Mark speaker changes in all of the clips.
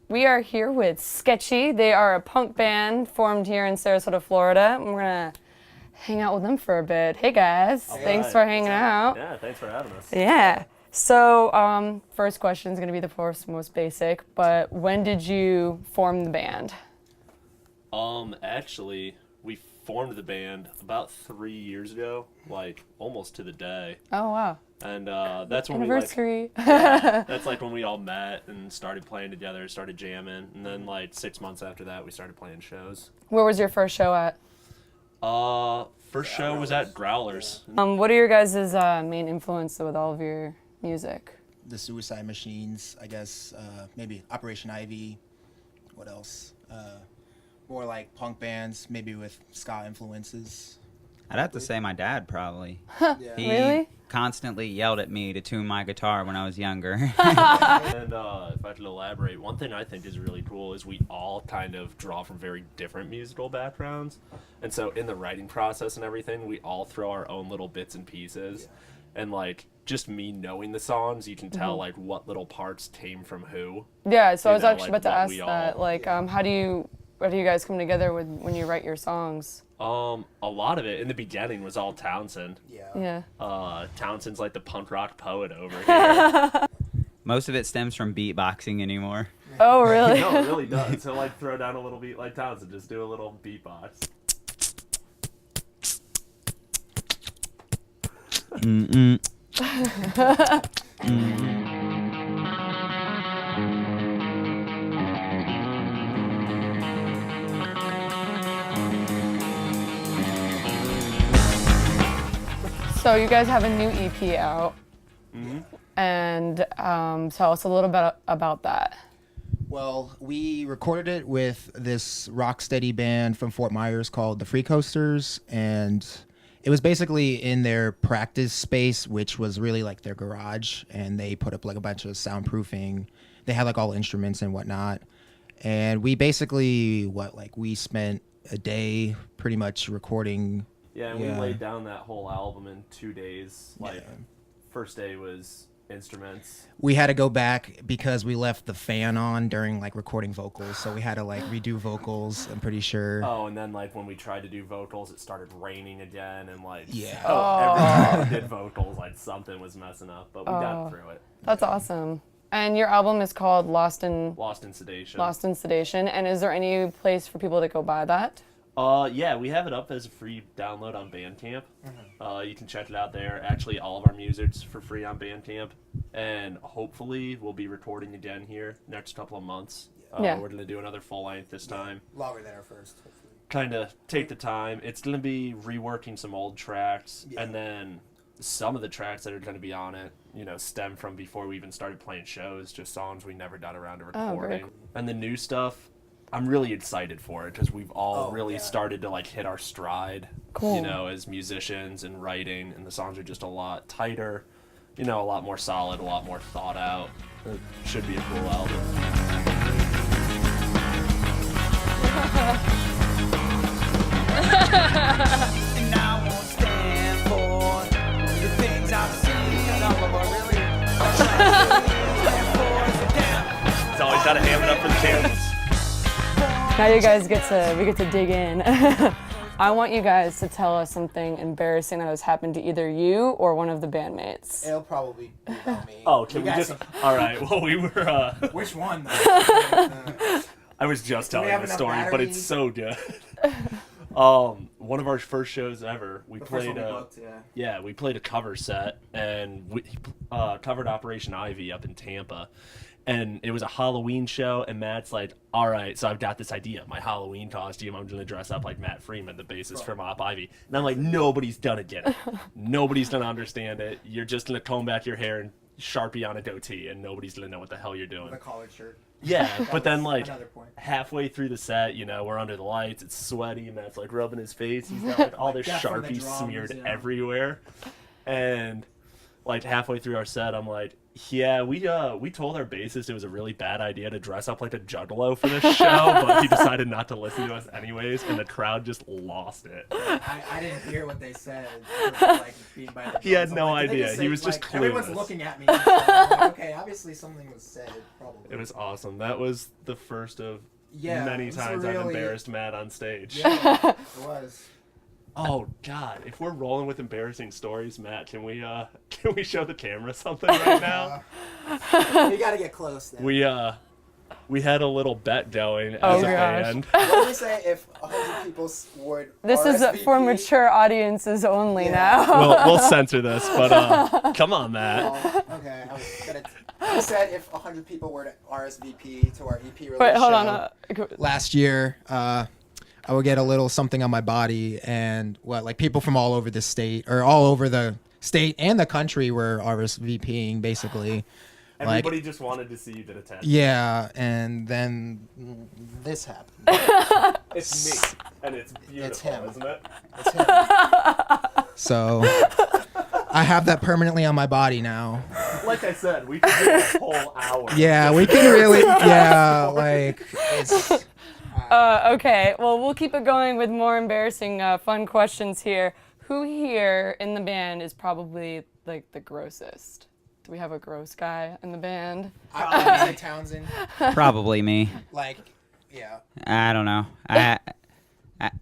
Speaker 1: We are here with Sketchie. They are a punk band formed here in Sarasota, Florida. And we're gonna hang out with them for a bit. Hey guys, thanks for hanging out.
Speaker 2: Yeah, thanks for having us.
Speaker 1: Yeah. So, first question is gonna be the first, most basic. But when did you form the band?
Speaker 2: Actually, we formed the band about 3 years ago, like almost to the day.
Speaker 1: Oh wow.
Speaker 2: And that's when
Speaker 1: Anniversary.
Speaker 2: that's like when we all met and started playing together, started jamming, and then like 6 months after that, we started playing shows.
Speaker 1: Where was your first show at?
Speaker 2: First show was at Growlers.
Speaker 1: What are your guys' main influence with all of your music?
Speaker 3: The Suicide Machines, I guess. Maybe Operation Ivy. What else? More like punk bands, maybe with ska influences.
Speaker 4: I'd have to say my dad probably.
Speaker 3: Yeah.
Speaker 4: He
Speaker 1: Really?
Speaker 4: constantly yelled at me to tune my guitar when I was younger.
Speaker 2: And if I could elaborate, one thing I think is really cool is we all kind of draw from very different musical backgrounds. And so in the writing process and everything, we all throw our own little bits and pieces. Yeah. And like just me knowing the songs, you can tell like what little parts came from who.
Speaker 1: Yeah, so I was
Speaker 2: know,
Speaker 1: actually
Speaker 2: like,
Speaker 1: about to
Speaker 2: what
Speaker 1: ask
Speaker 2: we
Speaker 1: that.
Speaker 2: all-
Speaker 1: Like, how do you guys come together when you write your songs?
Speaker 2: A lot of it in the beginning was all Townsend.
Speaker 1: Yeah.
Speaker 2: Townsend's like the punk rock poet over here.
Speaker 4: Most of it stems from beatboxing anymore.
Speaker 1: Oh, really?
Speaker 2: No, it really does. He'll like throw down a little beat like Townsend, just do a little beatbox.
Speaker 1: So you guys have a new EP out, and tell us a little bit about that.
Speaker 3: Well, we recorded it with this rocksteady band from Fort Myers called the Free Coasters, and it was basically in their practice space, which was really like their garage, and they put up like a bunch of soundproofing. They had like all instruments and whatnot, and we basically we spent a day pretty much recording.
Speaker 2: Yeah, and we laid down that whole album in 2 days. Like, first day was instruments.
Speaker 3: We had to go back because we left the fan on during like recording vocals, so we had to like redo vocals, I'm pretty sure.
Speaker 2: Oh, and then like when we tried to do vocals, it started raining again, and like every time we did vocals, like something was messing up, but we got through it.
Speaker 1: That's awesome. And your album is called Lost in
Speaker 2: Sedation.
Speaker 1: Lost in Sedation. And is there any place for people to go buy that?
Speaker 2: Yeah, we have it up as a free download on Bandcamp. You can check it out there. Actually, all of our music's for free on Bandcamp. And hopefully we'll be recording again here next couple of months. We're going to do another full length this time.
Speaker 3: Longer than our first, hopefully.
Speaker 2: Kind of take the time. It's going to be reworking some old tracks. And then some of the tracks that are going to be on it, stem from before we even started playing shows, just songs we never got around to recording.
Speaker 1: Cool.
Speaker 2: And the new stuff, I'm really excited for it because we've all really started to like hit our stride, as musicians and writing, and the songs are just a lot tighter, a lot more solid, a lot more thought out. It should be a cool album.
Speaker 5: And I won't stand for the things I've seen.
Speaker 2: It's always got to ham it up for the cameras.
Speaker 1: Now you guys we get to dig in. I want you guys to tell us something embarrassing that has happened to either you or one of the bandmates.
Speaker 3: It'll probably be about me.
Speaker 2: Oh, can we just... All right, well, we were...
Speaker 3: Which one, though?
Speaker 2: I was just telling
Speaker 3: have
Speaker 2: the
Speaker 3: enough
Speaker 2: story, but
Speaker 3: battery?
Speaker 2: it's so good. One of our first shows ever, we played we played a cover set, and we covered Operation Ivy up in Tampa. And it was a Halloween show, and Matt's like, all right, so I've got this idea. My Halloween costume, I'm going to dress up like Matt Freeman, the bassist from Op Ivy. And I'm like, nobody's done it yet. Nobody's going to understand it. You're just going to comb back your hair and Sharpie on a goatee, and nobody's going to know what the hell you're doing.
Speaker 3: The collared shirt.
Speaker 2: Yeah, but then like
Speaker 3: another point.
Speaker 2: halfway through the set, we're under the lights, it's sweaty, Matt's like rubbing his face. He's got like all this
Speaker 3: Yeah, from the
Speaker 2: Sharpie
Speaker 3: drums,
Speaker 2: smeared
Speaker 3: yeah.
Speaker 2: everywhere. And like halfway through our set, I'm like, Yeah, we told our bassist it was a really bad idea to dress up like a juggalo for this show, but he decided not to listen to us anyways, and the crowd just lost it.
Speaker 3: I didn't hear what they said. Like, being by the
Speaker 2: He had
Speaker 3: drums.
Speaker 2: no
Speaker 3: I'm like, did they
Speaker 2: idea.
Speaker 3: just
Speaker 2: He
Speaker 3: say,
Speaker 2: was just
Speaker 3: like, everyone's
Speaker 2: clueless.
Speaker 3: looking at me. I'm like, okay, obviously something was said. Probably.
Speaker 2: It was awesome. That was the first of
Speaker 3: Yeah,
Speaker 2: many
Speaker 3: it was
Speaker 2: times I've
Speaker 3: really-
Speaker 2: embarrassed Matt on stage.
Speaker 3: Yeah, it was.
Speaker 2: Oh God! If we're rolling with embarrassing stories, Matt, can we show the camera something right now?
Speaker 6: We gotta get close then.
Speaker 2: We had a little bet going
Speaker 1: Oh,
Speaker 2: as a
Speaker 1: gosh.
Speaker 2: band.
Speaker 6: What do we say if 100 people would
Speaker 1: This is
Speaker 6: RSVP?
Speaker 1: for mature audiences only
Speaker 6: Yeah.
Speaker 1: now.
Speaker 2: We'll censor this, but come on, Matt.
Speaker 6: Oh, okay, I was gonna. We said if 100 people were to RSVP to our EP release
Speaker 1: Wait, hold
Speaker 6: show,
Speaker 1: on.
Speaker 3: Last year, I would get a little something on my body, and like people from all over the state, or all over the state and the country, were RSVPing basically.
Speaker 2: Everybody just wanted to see you did a test.
Speaker 3: Yeah, and then this happened.
Speaker 2: It's me, and it's beautiful,
Speaker 3: him.
Speaker 2: isn't it?
Speaker 3: It's him. So I have that permanently on my body now.
Speaker 2: Like I said, we could do a whole hour.
Speaker 3: Yeah, we can really. Yeah, like it's.
Speaker 1: Okay, well, we'll keep it going with more embarrassing, fun questions here. Who here in the band is probably like the grossest? Do we have a gross guy in the band?
Speaker 3: Probably Townsend.
Speaker 4: Probably me.
Speaker 3: Like, yeah.
Speaker 4: I don't know.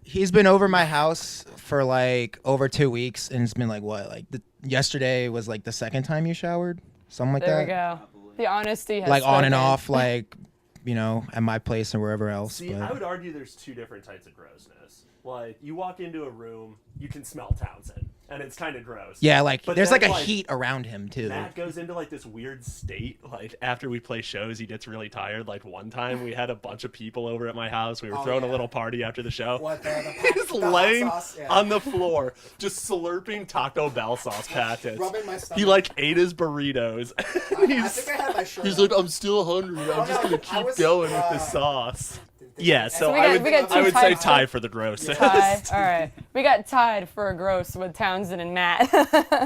Speaker 3: He's been over my house for like over 2 weeks, and it's been like what? Like yesterday was like the second time you showered, something like
Speaker 1: There we
Speaker 3: that.
Speaker 1: go. The honesty has
Speaker 3: Like on and
Speaker 1: spoken.
Speaker 3: off, like at my place and wherever else.
Speaker 2: See,
Speaker 3: but
Speaker 2: I would argue there's two different types of grossness. Like, you walk into a room, you can smell Townsend, and it's kind of gross.
Speaker 3: yeah, like
Speaker 2: But
Speaker 3: there's
Speaker 2: then,
Speaker 3: like a heat around him too.
Speaker 2: Matt goes into like this weird state. Like after we play shows, he gets really tired. Like one time, we had a bunch of people over at my house. We were throwing a little party after the show.
Speaker 6: what the
Speaker 2: He's
Speaker 6: the hot
Speaker 2: laying
Speaker 6: sauce, yeah.
Speaker 2: on the floor, just slurping Taco Bell sauce packets.
Speaker 6: Rubbing my stomach.
Speaker 2: He like ate his burritos.
Speaker 6: I think I had my shirt.
Speaker 2: He's
Speaker 6: on.
Speaker 2: like, I'm still hungry. I'm just
Speaker 6: no,
Speaker 2: gonna
Speaker 6: I
Speaker 2: keep
Speaker 6: was,
Speaker 2: going with this sauce. Yeah, so
Speaker 1: we
Speaker 2: I
Speaker 1: got- we got two
Speaker 2: would say
Speaker 1: types.
Speaker 2: tie for the grossest.
Speaker 1: Tie. All right. We got tied for a gross with Townsend and Matt.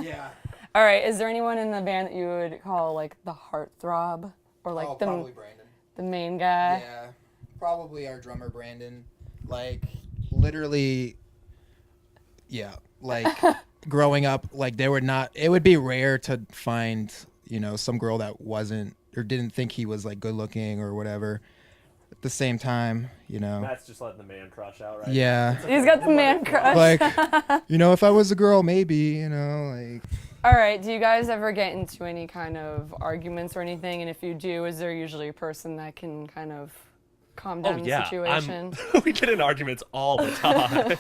Speaker 6: Yeah.
Speaker 1: All right. Is there anyone in the band that you would call like the heartthrob or like
Speaker 3: Oh, probably Brandon.
Speaker 1: the main guy?
Speaker 3: Yeah, probably our drummer Brandon. Like literally, yeah. Like growing up, like there would not. It would be rare to find some girl that wasn't or didn't think he was like good looking or whatever. At the same time,
Speaker 2: Matt's just letting the man crush out, right?
Speaker 3: yeah.
Speaker 1: He's got the man crush.
Speaker 3: Like, if I was a girl, maybe, like.
Speaker 1: All right. Do you guys ever get into any kind of arguments or anything? And if you do, is there usually a person that can kind of calm down
Speaker 2: Oh
Speaker 1: the
Speaker 2: yeah,
Speaker 1: situation?
Speaker 2: we get in arguments all the time.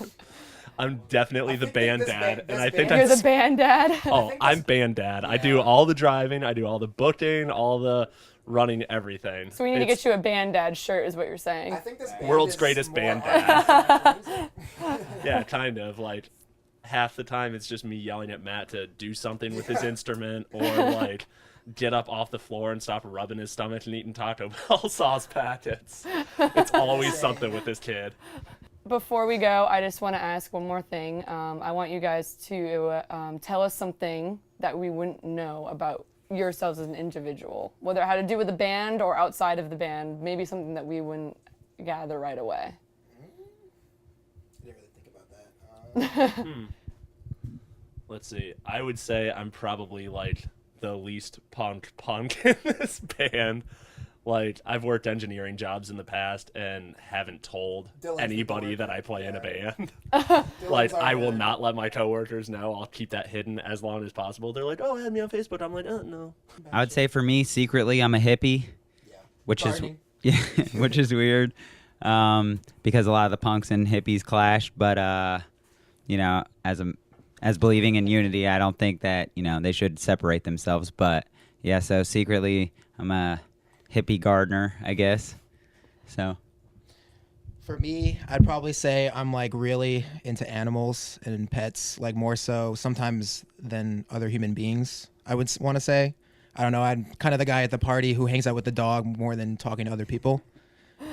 Speaker 2: I'm definitely the
Speaker 6: think
Speaker 2: band
Speaker 6: this
Speaker 2: dad,
Speaker 6: band-
Speaker 2: and
Speaker 6: this
Speaker 2: I think
Speaker 6: band-
Speaker 1: You're
Speaker 2: that's
Speaker 1: the band dad.
Speaker 2: oh, I'm band dad. I do all the driving, I do all the booking, all the running, everything.
Speaker 1: So we need to
Speaker 2: It's
Speaker 1: get you a band dad shirt, is what you're saying.
Speaker 6: I think this band
Speaker 2: World's
Speaker 6: is
Speaker 2: greatest
Speaker 6: more
Speaker 2: band
Speaker 6: dad.
Speaker 2: yeah, kind of like half the time it's just me yelling at Matt to do something with his instrument or like get up off the floor and stop rubbing his stomach and eating Taco Bell sauce packets. It's always something with this kid.
Speaker 1: Before we go, I just want to ask one more thing. I want you guys to tell us something that we wouldn't know about yourselves as an individual, whether it had to do with the band or outside of the band, maybe something that we wouldn't gather right away.
Speaker 6: I didn't really think about that.
Speaker 2: Let's see. I would say I'm probably like the least punk in this band. Like, I've worked engineering jobs in the past and haven't told
Speaker 6: Dylan's
Speaker 2: anybody
Speaker 6: the
Speaker 2: that I play in a band.
Speaker 6: Dylan's
Speaker 2: Like,
Speaker 6: our
Speaker 2: I will
Speaker 6: man.
Speaker 2: not let my coworkers know. I'll keep that hidden as long as possible. They're like, oh, add me on Facebook. I'm like, oh, no.
Speaker 4: I would say for me, secretly, I'm a hippie, which
Speaker 6: Gardening.
Speaker 4: is which is weird, because a lot of the punks and hippies clash. But as believing in unity, I don't think that they should separate themselves. But yeah, so secretly, I'm a hippie gardener, I guess. So
Speaker 3: For me, I'd probably say I'm like really into animals and pets, like more so sometimes than other human beings. I would want to say. I don't know. I'm kind of the guy at the party who hangs out with the dog more than talking to other people.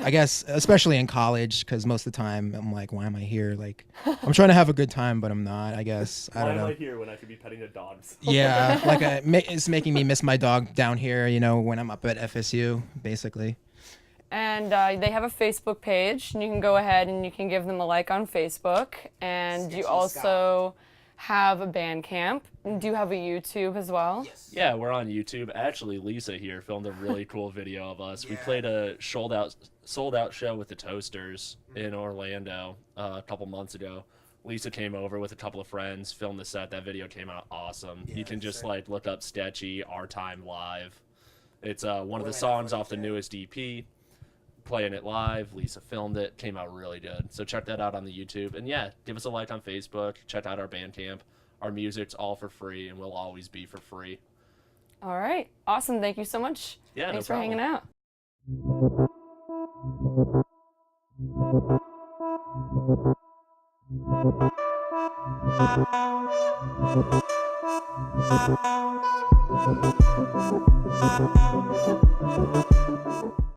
Speaker 3: I guess, especially in college, because most of the time I'm like, why am I here? Like, I'm trying to have a good time, but I'm not. I guess I don't
Speaker 2: Why am
Speaker 3: know.
Speaker 2: I here when I could be petting a dog?
Speaker 3: Yeah, like it's making me miss my dog down here. You know, when I'm up at FSU, basically.
Speaker 1: And they have a Facebook page, and you can go ahead and you can give them a like on Facebook. And you
Speaker 6: Sketchy
Speaker 1: also have a Bandcamp. And do you have a YouTube as well?
Speaker 6: Yes.
Speaker 2: Yeah, we're on YouTube. Actually, Lisa here filmed a really cool video of us. We played a sold out show with the Toasters in Orlando a couple months ago. Lisa came over with a couple of friends, filmed the set. That video came out awesome. You can just like look up Sketchy, Our Time Live. It's one of the songs off the newest EP. Playing it live. Lisa filmed it. Came out really good. So check that out on the YouTube. And yeah, give us a like on Facebook. Check out our Bandcamp. Our music's all for free and will always be for free.
Speaker 1: All right. Awesome. Thank you so much.
Speaker 2: Yeah,
Speaker 1: Thanks
Speaker 2: no
Speaker 1: for hanging out.
Speaker 5: problem.